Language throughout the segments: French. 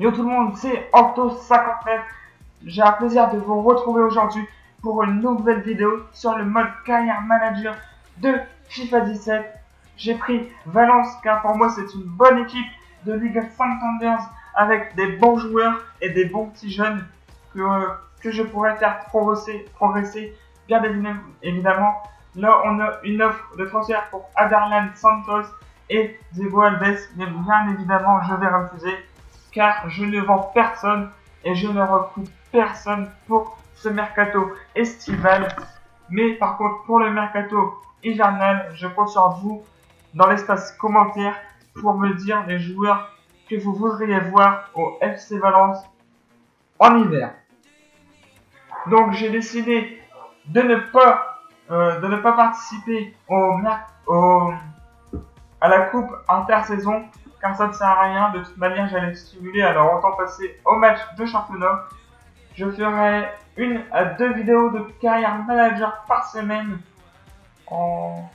Yo tout le monde, c'est Octo59. J'ai un plaisir de vous retrouver aujourd'hui pour une nouvelle vidéo sur le mode carrière manager de FIFA 17. J'ai pris Valence car pour moi c'est une bonne équipe de League of Santander avec des bons joueurs et des bons petits jeunes que je pourrais faire progresser. Bien évidemment, là on a une offre de transfert pour Adarlan Santos et Diego Alves, mais bien évidemment je vais refuser car je ne vends personne et je ne recrute personne pour ce mercato estival. Mais par contre, pour le mercato hivernal, je compte sur vous dans l'espace commentaire pour me dire les joueurs que vous voudriez voir au FC Valence en hiver. Donc j'ai décidé de ne pas participer à la coupe intersaison car ça ne sert à rien. De toute manière, j'allais stimuler, alors autant passer au match de championnat. Je ferai 1 à 2 vidéos de carrière manager par semaine en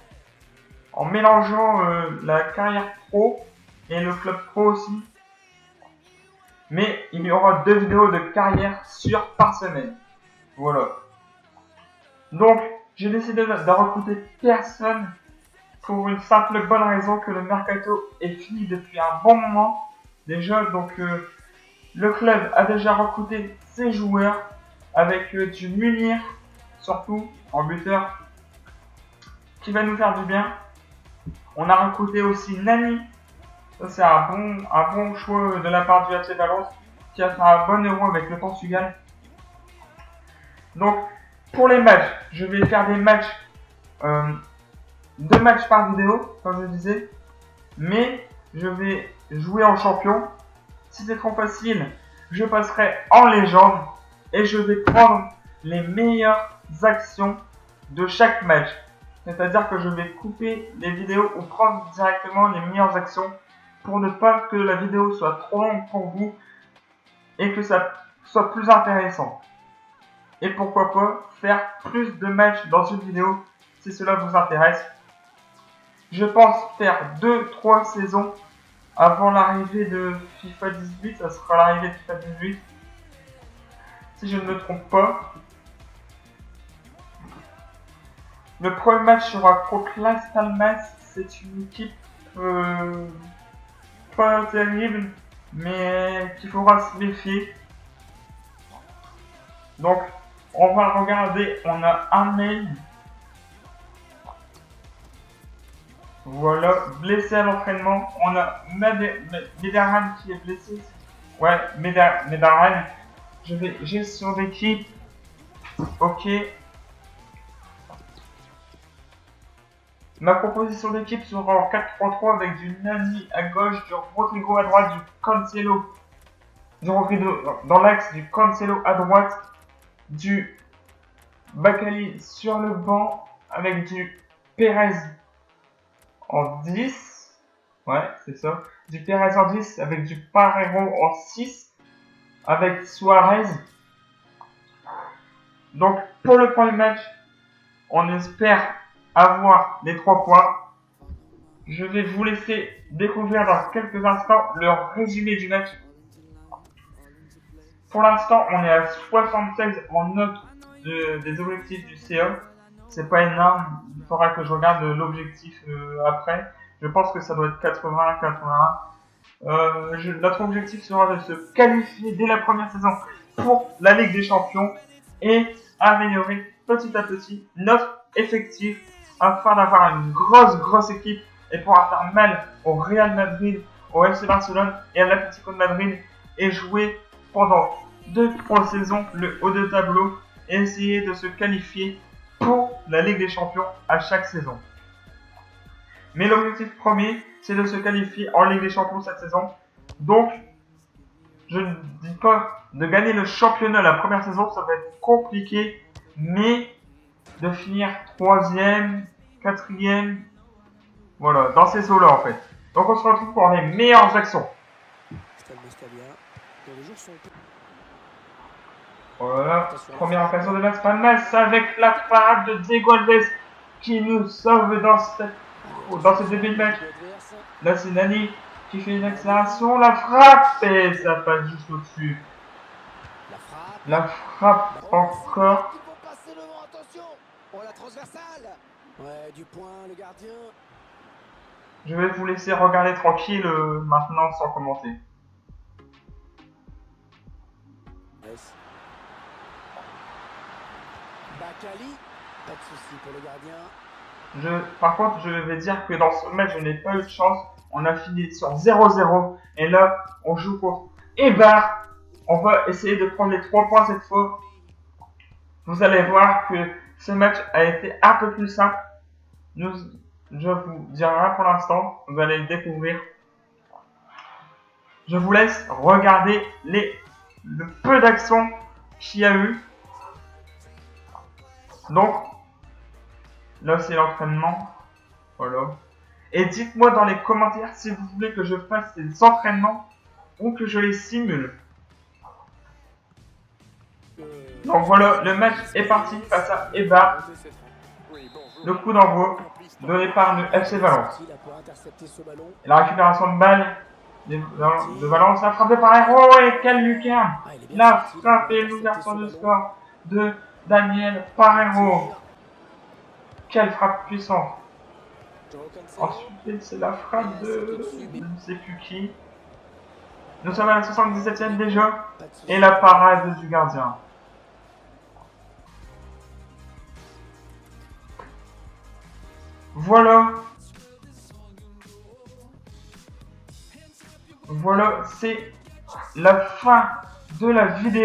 mélangeant la carrière pro et le club pro aussi. Mais il y aura 2 vidéos de carrière sûre par semaine. Voilà. Donc, j'ai décidé de recruter personne pour une simple bonne raison que le mercato est fini depuis un bon moment déjà. Donc le club a déjà recruté ses joueurs avec du Munir surtout en buteur qui va nous faire du bien. On a recruté aussi Nani, ça c'est un bon choix de la part du FC Valence qui a fait un bon euro avec le Portugal. Donc pour les matchs, je vais faire des matchs 2 matchs par vidéo, comme je disais, mais je vais jouer en champion. Si c'est trop facile, je passerai en légende et je vais prendre les meilleures actions de chaque match. C'est-à-dire que je vais couper les vidéos ou prendre directement les meilleures actions pour ne pas que la vidéo soit trop longue pour vous et que ça soit plus intéressant. Et pourquoi pas faire plus de matchs dans une vidéo si cela vous intéresse. Je pense faire 2-3 saisons avant l'arrivée de FIFA 18. Ça sera l'arrivée de FIFA 18. Si je ne me trompe pas. Le premier match sera contre Las Palmas. C'est une équipe pas terrible, mais qu'il faudra se méfier. Donc, on va regarder. On a un mail. Voilà, blessé à l'entraînement. On a Medaran qui est blessé. Ouais, Medaran. Gestion d'équipe. Ok. Ma proposition d'équipe sera en 4-3-3 avec du Nani à gauche, du Rodrigo à droite, du Cancelo. Dans l'axe, du Cancelo à droite, du Bakali sur le banc avec du Perez en 10, ouais, c'est ça. Du Perez en 10 avec du Parejo en 6 avec Suarez. Donc, pour le premier match, on espère avoir les 3 points. Je vais vous laisser découvrir dans quelques instants le résumé du match. Pour l'instant, on est à 76 en note des objectifs du CA. C'est pas énorme, il faudra que je regarde l'objectif après. Je pense que ça doit être 81. Notre objectif sera de se qualifier dès la première saison pour la Ligue des Champions et améliorer petit à petit notre effectif afin d'avoir une grosse équipe et pouvoir faire mal au Real Madrid, au FC Barcelone et à l'Atlético de Madrid et jouer pendant 2-3 saisons le haut de tableau et essayer de se qualifier pour la Ligue des Champions à chaque saison. Mais l'objectif premier, c'est de se qualifier en Ligue des Champions cette saison. Donc, je ne dis pas de gagner le championnat la première saison, ça va être compliqué, mais de finir 3e, 4e, voilà, dans ces eaux-là en fait. Donc on se retrouve pour les meilleures actions. Voilà, première occasion de Las Palmas avec la parade de Diego Alves qui nous sauve dans ce début de match. Là c'est Nani qui fait une accélération, la frappe et ça passe juste au-dessus. La frappe encore. Ils vont passer devant, attention. Oh, la transversale. Ouais, du point, le gardien. Je vais vous laisser regarder tranquille maintenant sans commenter. Yes. Bakali, pas de souci pour le gardien. Par contre, je vais dire que dans ce match, je n'ai pas eu de chance. On a fini sur 0-0. Et là, on joue contre Eibar. On va essayer de prendre les 3 points cette fois. Vous allez voir que ce match a été un peu plus simple. Je vous dirai rien pour l'instant. Vous allez le découvrir. Je vous laisse regarder le peu d'action qu'il y a eu. Donc, là, c'est l'entraînement. Voilà. Et dites-moi dans les commentaires si vous voulez que je fasse des entraînements ou que je les simule. Donc voilà, le match est parti face à Eibar. Le coup d'envoi donné par le FC Valence. Et la récupération de balle de Valence, la frappe par Héros et quelle lucarne! La frappe et l'ouverture de score de Daniel Parreiro. Quelle frappe puissante! Ensuite, c'est la frappe de je ne sais plus qui. Nous sommes à la 77e déjà. Et la parade du gardien. Voilà. Voilà, c'est la fin de la vidéo.